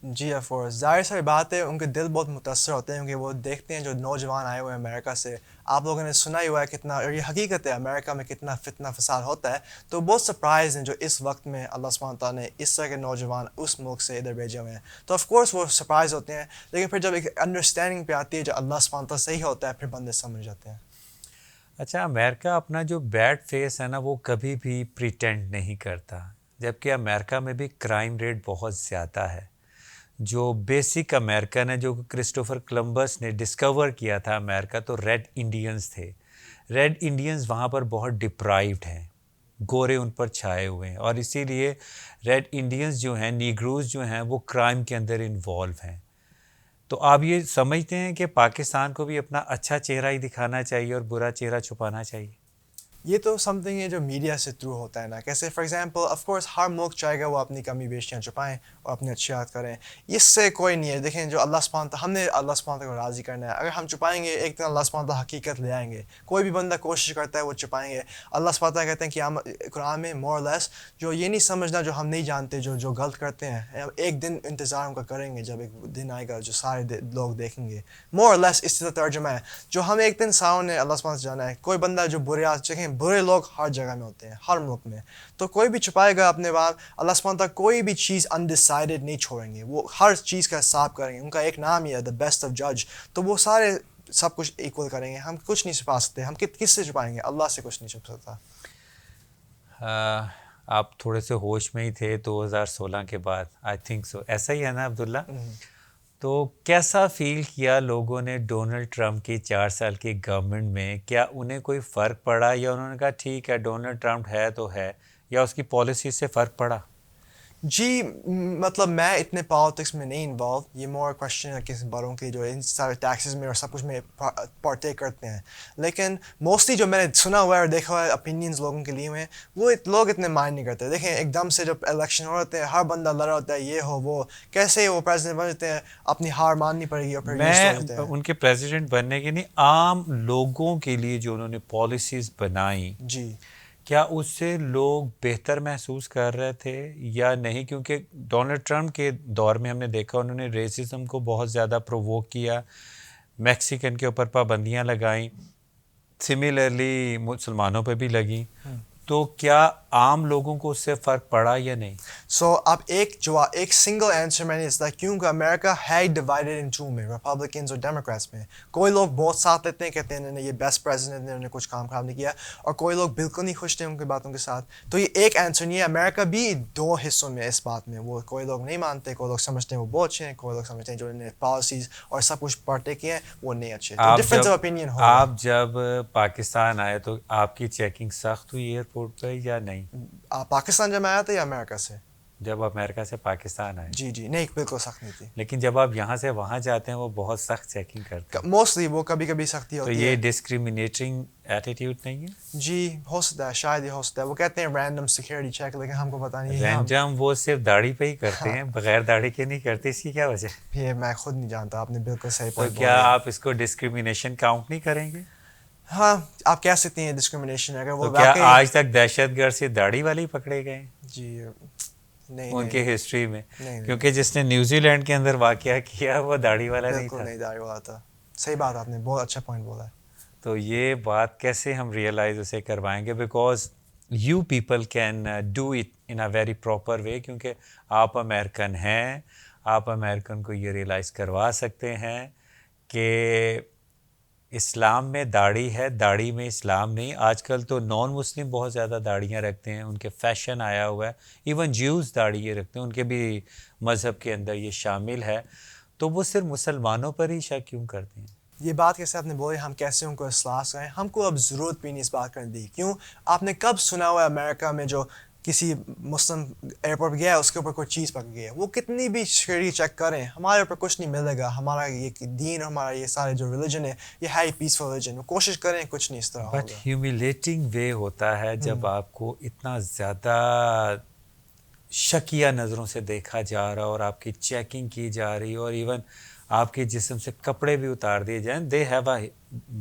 जी ऑफ कोर्स, ज़ाहिर सी बात है, उनके दिल बहुत मुतासर होते हैं क्योंकि वो देखते हैं जो नौजवान आए हुए हैं अमेरिका से। आप लोगों ने सुना ही हुआ है कितना, और ये हकीकत है, अमेरिका में कितना फितना फसाद होता है। तो बहुत सरप्राइज़ हैं जो इस वक्त में अल्लाह सुब्हानहू तआला ने इस तरह के नौजवान उस मुल्क से इधर भेजे हुए हैं। तो ऑफ कोर्स वो सरप्राइज़ होते हैं, लेकिन फिर जब एक अंडरस्टैंडिंग पे आती है जो अल्लाह सुब्हानहू तआला सही होता है, फिर बंदे समझ जाते हैं। अच्छा, अमेरिका अपना जो बैड फेस है ना, वो कभी भी प्रिटेंड नहीं करता, जबकि अमेरिका में भी क्राइम रेट बहुत ज़्यादा है। जो बेसिक अमेरिकन है, जो क्रिस्टोफर कोलंबस ने डिस्कवर किया था अमेरिका, तो रेड इंडियंस थे। रेड इंडियंस वहाँ पर बहुत डिप्राइव्ड हैं, गोरे उन पर छाए हुए हैं, और इसीलिए रेड इंडियंस जो हैं, नीग्रोज जो हैं, वो क्राइम के अंदर इन्वॉल्व हैं। तो आप ये समझते हैं कि पाकिस्तान को भी अपना अच्छा चेहरा ही दिखाना चाहिए और बुरा चेहरा छुपाना चाहिए? ये तो समथिंग है जो मीडिया से थ्रू होता है ना। कैसे फॉर एग्जांपल ऑफ कोर्स हर मुल्क चाहेगा वो अपनी कमी बेशियाँ छुपाएं और अपनी अच्छियात करें, इससे कोई नहीं है। देखें, जो अल्लाह सुब्हानहू तआला, हमने अल्लाह सुब्हानहू तआला को राज़ी करना है। अगर हम छुपाएंगे, एक दिन अल्लाह सुब्हानहू तआला हकीकत ले आएंगे। कोई भी बंदा कोशिश करता है वो छुपाएंगे। अल्लाह सुब्हानहू तआला कहते हैं कि कुरान में मोर लेस, जो ये नहीं समझना जो हम नहीं जानते, जो गलत करते हैं, एक दिन इंतज़ार उनका करेंगे जब एक दिन आएगा जो सारे लोग देखेंगे। मोर लेस इस तरह तर्जुमा है, जो हम एक दिन सामने अल्लाह सुब्हानहू तआला जाना है। कोई बंदा जो बुरे लोग हर जगह में होते हैं, हर मुल्क में, तो कोई भी छुपाएगा अपने बाप। अल्लाह सुब्हानहू तआला कोई भी चीज़ अनडिसाइडेड नहीं छोड़ेंगे, वो हर चीज़ का हिसाब करेंगे। उनका एक नाम ही है द बेस्ट ऑफ जज, तो वो सारे सब कुछ इक्वल करेंगे। हम कुछ नहीं छुपा सकते, हम किससे छुपाएंगे? अल्लाह से कुछ नहीं छुप सकता। आप थोड़े से होश में ही थे 2016 के बाद, आई थिंक सो, ऐसा ही है ना अब्दुल्ला? तो कैसा फ़ील किया लोगों ने डोनाल्ड ट्रंप की 4 साल की गवर्नमेंट में? क्या उन्हें कोई फ़र्क पड़ा, या उन्होंने कहा ठीक है डोनाल्ड ट्रंप है तो है, या उसकी पॉलिसी से फ़र्क पड़ा? जी, मतलब मैं इतने पॉलिटिक्स में नहीं इन्वॉल्व, ये मोर क्वेश्चन है किस बड़ों की जो इन सारे टैक्सेस में और सब कुछ में पार्टेक करते हैं। लेकिन मोस्टली जो मैंने सुना हुआ है और देखा हुआ है ओपिनियंस लोगों के लिए में, वो लोग इतने माइंड नहीं करते। देखें, एकदम से जब इलेक्शन हो रहे हैं, हर बंदा लड़ रहा होता है, ये हो वो, कैसे वो प्रेसिडेंट बन जाते हैं, अपनी हार माननी पड़ेगी और फिर मैं उनके प्रेसिडेंट बनने के नहीं, आम लोगों के लिए जो उन्होंने पॉलिसीज़ बनाई, जी, क्या उससे लोग बेहतर महसूस कर रहे थे या नहीं? क्योंकि डोनाल्ड ट्रंप के दौर में हमने देखा उन्होंने रेसिज्म को बहुत ज़्यादा प्रोवोक किया, मैक्सिकन के ऊपर पाबंदियां लगाईं, सिमिलरली मुसलमानों पे भी लगी। तो क्या आम लोगों को उससे फ़र्क पड़ा या नहीं? अब एक सिंगल आंसर मैंने इसका, क्योंकि अमेरिका है डिवाइडेड इन टू में, रिपब्लिकन्स और डेमोक्रेट्स में। कोई लोग बहुत साथ लेते हैं, कहते हैं ये बेस्ट प्रेसिडेंट ने, उन्हें कुछ काम खराब नहीं किया, और कोई लोग बिल्कुल नहीं खुश थे उनकी बातों के साथ। तो ये एक आंसर नहीं है। अमेरिका भी 2 हिस्सों में इस बात में, वो कोई लोग नहीं मानते, कोई लोग समझते हैं वो बहुत अच्छे हैं, कोई लोग समझते हैं जो इन्हें पॉलिसीज़ और सब कुछ पार्टे किए हैं वो नहीं अच्छे। तो डिफरेंस ऑफ ओपिनियन हो। आप जब पाकिस्तान आए तो आपकी चेकिंग सख्त हुई एयरपोर्ट पर या नहीं? पाकिस्तान जब मैं आया था या अमेरिका से? جب امریکہ سے پاکستان آئے؟ جی جی نہیں بالکل سخت نہیں تھی. لیکن جب آپ یہاں سے وہاں جاتے ہیں وہ بہت سخت چیکنگ کرتے ہیں. موسٹلی وہ کبھی کبھی سختی ہوتی ہے. تو یہ ڈسکریمنیٹنگ ایٹیٹیوڈ نہیں ہے؟ جی ہو سکتا ہے, شاید یہ ہو سکتا ہے. وہ کہتے ہیں رینڈم سیکیورٹی چیک, لیکن ہم کو پتہ نہیں. رینڈم وہ صرف داڑھی پہ ہی کرتے ہیں, بغیر داڑھی کے نہیں کرتے. اس کی کیا وجہ؟ یہ میں خود نہیں جانتا. آپ نے بالکل صحیح تو پوائنٹ. کیا آپ اس کو ڈسکریمنیشن کاؤنٹ نہیں کریں گے؟ ہاں آپ کہہ سکتے ہیں ڈسکریمنیشن. اگر وہ کیا آج تک دہشت گرد سے داڑھی والے پکڑے گئے؟ جی نہیں ان کی ہسٹری میں, کیونکہ جس نے نیوزی لینڈ کے اندر واقعہ کیا وہ داڑھی والا نہیں تھا. نہیں داڑھی والا تھا. صحیح بات آپ نے بہت اچھا پوائنٹ بولا ہے. تو یہ بات کیسے ہم ریئلائز اسے کروائیں گے؟ Because you people can do it in a very proper way, کیونکہ آپ امریکن ہیں. آپ امریکن کو یہ ریئلائز کروا سکتے ہیں کہ اسلام میں داڑھی ہے, داڑھی میں اسلام نہیں. آج کل تو نان مسلم بہت زیادہ داڑھیاں رکھتے ہیں, ان کے فیشن آیا ہوا ہے. ایون جیوز داڑھی یہ رکھتے ہیں, ان کے بھی مذہب کے اندر یہ شامل ہے. تو وہ صرف مسلمانوں پر ہی شک کیوں کرتے ہیں؟ یہ بات کیسے آپ نے بولی, ہم کیسے ان کو اصلاح کریں؟ ہم کو اب ضرورت بھی نہیں اس بات کرنے دی. کیوں؟ آپ نے کب سنا ہوا ہے امریکہ میں جو کسی مسلم ایئرپورٹ پہ گیا اس کے اوپر کوئی چیز پک گئی ہے؟ وہ کتنی بھی سیکیورٹی چیک کریں ہمارے اوپر کچھ نہیں ملے گا. ہمارا یہ دین, ہمارا یہ سارے جو ریلیجن ہے یہ ہے پیسفل ریلیجن. کوشش کریں کچھ نہیں اس طرح ہوگا. بٹ ہیومیلیٹنگ وے ہوتا ہے جب آپ کو اتنا زیادہ شکیہ نظروں سے دیکھا جا رہا اور آپ کی چیکنگ کی جا رہی اور ایون آپ کے جسم سے کپڑے بھی اتار دیے جائیں. They have a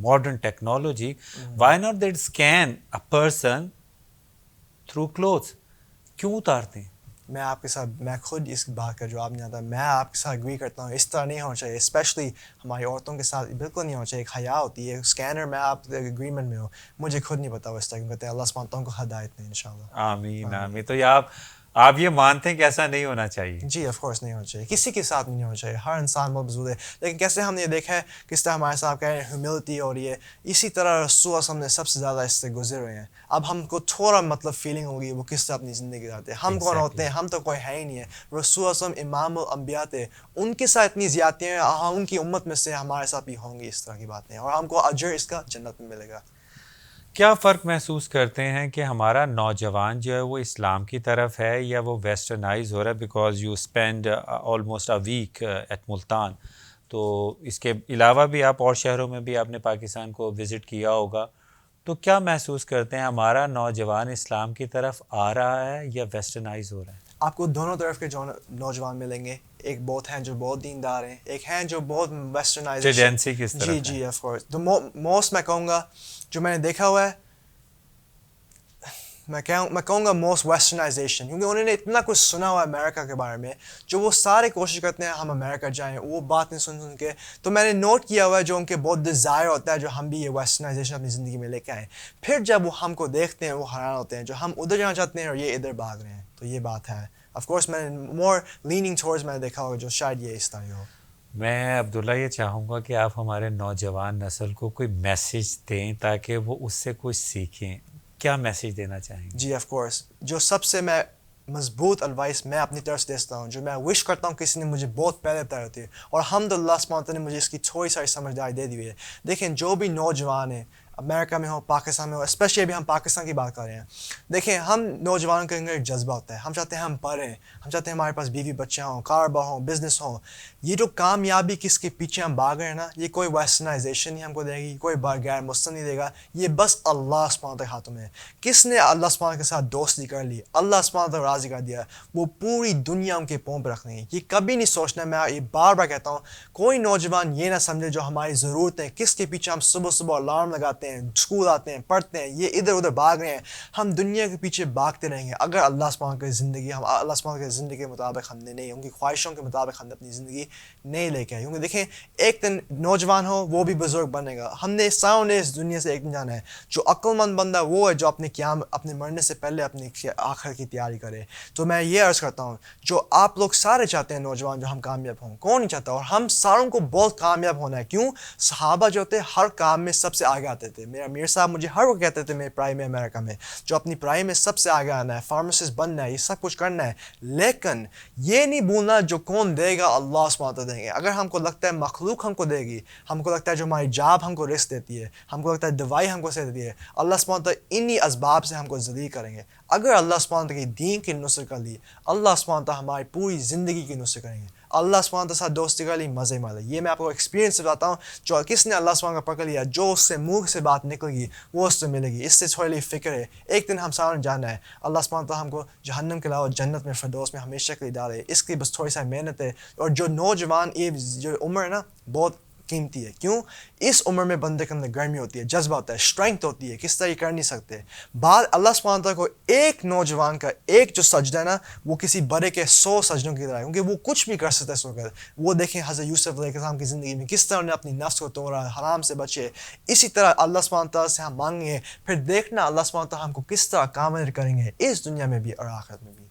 modern technology, why not they scan a person through clothes? کیوں اتارتے ہیں؟ میں آپ کے ساتھ, میں خود اس بات کا جواب نہیں آتا. میں آپ کے ساتھ اگری کرتا ہوں, اس طرح نہیں ہونا چاہیے. اسپیشلی ہماری عورتوں کے ساتھ بالکل نہیں ہونا چاہیے. ایک حیا ہوتی ہے. اسکینر میں آپ اگریمنٹ میں ہو, مجھے خود نہیں پتا وہ اس طرح کیوں کہتے ہیں. اللہ سبحانہ کو ہدایت دیں انشاءاللہ. آمین آمین. تو یہ آپ یہ مانتے ہیں کہ ایسا نہیں ہونا چاہیے؟ جی آف کورس نہیں ہونا چاہیے. کسی کے ساتھ نہیں ہونا چاہیے. ہر انسان بہت مضبوط ہے. لیکن کیسے ہم نے یہ دیکھا ہے کس طرح ہمارے ساتھ کہہ رہے ہیں ہیوملٹی, اور یہ اسی طرح رسول ہم نے سب سے زیادہ اس سے گزر رہے ہیں. اب ہم کو تھوڑا مطلب فیلنگ ہوگی وہ کس طرح اپنی زندگی گزارتے ہیں. ہم کون ہوتے ہیں؟ ہم تو کوئی ہے ہی نہیں ہے. رسول وسلم امام الانبیاء تھے, ان کے ساتھ اتنی زیادتیاں ان کی امت میں سے ہمارے ساتھ بھی ہوں گی اس طرح کی باتیں, اور ہم کو اجر اس کا جنت میں ملے گا. کیا فرق محسوس کرتے ہیں کہ ہمارا نوجوان جو ہے وہ اسلام کی طرف ہے یا وہ ویسٹرنائز ہو رہا ہے؟ Because you spend almost a week at Multan, تو اس کے علاوہ بھی آپ اور شہروں میں بھی آپ نے پاکستان کو وزٹ کیا ہوگا, تو کیا محسوس کرتے ہیں ہمارا نوجوان اسلام کی طرف آ رہا ہے یا ویسٹرنائز ہو رہا ہے؟ آپ کو دونوں طرف کے جو نوجوان ملیں گے. ایک بہت ہیں جو بہت دیندار ہیں, ایک ہیں جو بہت ویسٹرنائزیشن. جی جی آف کورس. موسٹ میں کہوں گا جو میں نے دیکھا ہوا ہے, میں کہوں گا موسٹ ویسٹرنائزیشن, کیونکہ انہوں نے اتنا کچھ سنا ہوا ہے امریکہ کے بارے میں, جو وہ سارے کوشش کرتے ہیں ہم امریکہ جائیں, وہ باتیں سن کے. تو میں نے نوٹ کیا ہوا ہے جو ان کے بہت ڈیزائر ہوتا ہے جو ہم بھی یہ ویسٹرنائزیشن اپنی زندگی میں لے کے آئیں. پھر جب وہ ہم کو دیکھتے ہیں وہ حیران ہوتے ہیں جو ہم ادھر جانا چاہتے ہیں اور یہ ادھر بھاگ رہے ہیں. تو یہ بات ہے. آف کورس میں نے مور لیننگ ٹورڈز میں نے دیکھا ہوگا جو شاید یہ اس طرح ہو. میں عبداللہ یہ چاہوں گا کہ آپ ہمارے نوجوان نسل کو کوئی میسیج دیں تاکہ وہ اس سے کچھ سیکھیں. کیا میسیج دینا چاہیں گے؟ جی آف کورس. جو سب سے میں مضبوط ایڈوائس میں اپنی طرف سے دیتا ہوں, جو میں وش کرتا ہوں کسی نے مجھے بہت پہلے بتائی ہوتی ہے, اور الحمدللہ سبحانہ نے مجھے اس کی تھوڑی ساری سمجھداری دے دی ہوئی ہے. دیکھیں جو بھی نوجوان ہیں امریکہ میں ہو, پاکستان میں ہو, اسپیشلی ابھی ہم پاکستان کی بات کر رہے ہیں. دیکھیں ہم نوجوانوں کے اندر ایک جذبہ ہوتا ہے, ہم چاہتے ہیں ہم پڑھیں, ہم چاہتے ہیں ہمارے پاس بیوی بچے ہوں, کاروبار ہوں, بزنس ہوں. یہ جو کامیابی کس کے پیچھے ہم بھاگ رہے ہیں نا, یہ کوئی ویسٹرنائزیشن نہیں ہم کو دے گی, کوئی غیر مسلم نہیں دے گا. یہ بس اللہ سبحانہ کے ہاتھوں میں ہے. کس نے اللہ سبحانہ کے ساتھ دوستی کر لی, اللہ سبحانہ راضی کر دیا, وہ پوری دنیا ان کے پاؤں پہ رکھ دیں گے. یہ کبھی نہیں سوچنا. میں یہ بار بار کہتا ہوں, کوئی نوجوان یہ نہ سمجھے جو ہماری ضرورتیں کس کے پیچھے ہم صبح صبح الارم لگاتے ہیں, اسکول آتے ہیں, پڑھتے ہیں, یہ ادھر ادھر بھاگ رہے ہیں. ہم دنیا کے پیچھے بھاگتے رہیں گے اگر اللہ سبحانہ کی زندگی ہم اللہ سبحانہ کی زندگی کے مطابق ہم نے نہیں, ان کی خواہشوں کے مطابق ہم نے اپنی زندگی نہیں لے کے آئی. کیونکہ دیکھیں ایک دن نوجوان ہو وہ بھی بزرگ بنے گا. ہم نے ساروں نے اس دنیا سے ایک دن جانا ہے. جو عقل مند بندہ وہ ہے جو اپنے مرنے سے پہلے اپنی آخر کی تیاری کرے. تو میں یہ عرض کرتا ہوں, جو آپ لوگ سارے چاہتے ہیں نوجوان جو ہم کامیاب ہوں, کون نہیں چاہتا, اور ہم ساروں کو بہت کامیاب ہونا ہے. کیوں؟ صحابہ جو ہوتے ہر کام میں سب سے آگے آتے تھے. میرا امیر صاحب مجھے ہر وقت کہتے تھے میری پڑھائی میں امریکہ میں جو اپنی پڑھائی میں سب سے آگے آنا ہے, فارماسسٹ بننا ہے, یہ سب کچھ کرنا ہے, لیکن یہ نہیں بھولنا جو کون دے گا اللہ سبحانہ وتعالیٰ دیں گے. اگر ہم کو لگتا ہے مخلوق ہم کو دے گی, ہم کو لگتا ہے جو ہماری جاب ہم کو رزق دیتی ہے, ہم کو لگتا ہے دوائی ہم کو سے دیتی ہے, اللہ سبحانہ وتعالیٰ انہی اسباب سے ہم کو ذلیل کریں گے. اگر اللہ سبحانہ وتعالیٰ کی دین کی نصرت کر لی, اللہ سبحانہ وتعالیٰ ہماری پوری زندگی کی نصرت کریں گے. اللہ سبحانہ وتعالیٰ ساتھ دوستی کر لی, مزے مالے. یہ میں آپ کو ایکسپیرینس سے بتاتا ہوں, جو کس نے اللہ سبحانہ کا پکڑ لیا, جو اس سے منہ سے بات نکل گی وہ اس سے ملے گی. اس سے تھوڑی لی فکر ہے, ایک دن ہم سارے جانا ہے. اللہ سبحانہ وتعالیٰ ہم کو جہنم کے علاوہ جنت میں فردوس میں ہمیشہ کے لیے ڈالے. اس کی بس تھوڑی سا محنت ہے. اور جو نوجوان یہ جو عمر ہے نا بہت قیمتی ہے. کیوں؟ اس عمر میں بندے کے اندر گرمی ہوتی ہے, جذبہ ہوتا ہے, اسٹرینتھ ہوتی ہے, کس طرح یہ کر نہیں سکتے. بعد اللہ سبحانہ وتعالیٰ کو ایک نوجوان کا ایک جو سجدہ ہے نا وہ کسی بڑے کے 100 سجدوں کی طرح ہے, کیونکہ وہ کچھ بھی کر سکتا ہے اس وقت. وہ دیکھیں حضرت یوسف علیہ السلام کی زندگی میں کس طرح انہیں اپنی نفس کو توڑا, حرام سے بچے. اسی طرح اللہ سبحانہ وتعالیٰ سے ہم مانگیں گے, پھر دیکھنا اللہ سبحانہ وتعالیٰ ہم کو کس طرح کامل کریں گے اس دنیا میں بھی اور آخرت میں بھی.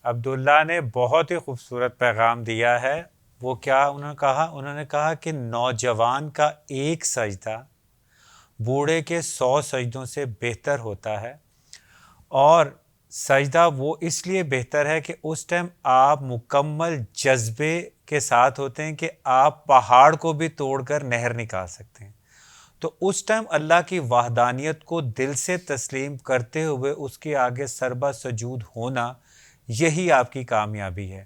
عبداللہ نے بہت ہی خوبصورت پیغام دیا ہے. وہ کیا انہوں نے کہا کہ نوجوان کا ایک سجدہ بوڑھے کے 100 سجدوں سے بہتر ہوتا ہے. اور سجدہ وہ اس لیے بہتر ہے کہ اس ٹائم آپ مکمل جذبے کے ساتھ ہوتے ہیں کہ آپ پہاڑ کو بھی توڑ کر نہر نکال سکتے ہیں. تو اس ٹائم اللہ کی وحدانیت کو دل سے تسلیم کرتے ہوئے اس کے آگے سربہ سجود ہونا, یہی آپ کی کامیابی ہے.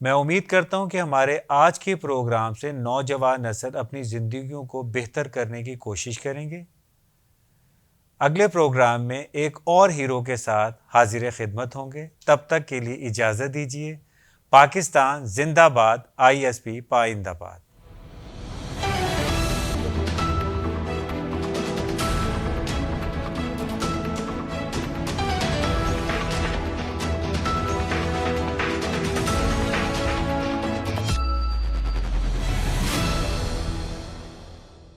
میں امید کرتا ہوں کہ ہمارے آج کے پروگرام سے نوجوان نسل اپنی زندگیوں کو بہتر کرنے کی کوشش کریں گے. اگلے پروگرام میں ایک اور ہیرو کے ساتھ حاضر خدمت ہوں گے. تب تک کے لیے اجازت دیجیے. پاکستان زندہ باد, ISP پائندہ باد.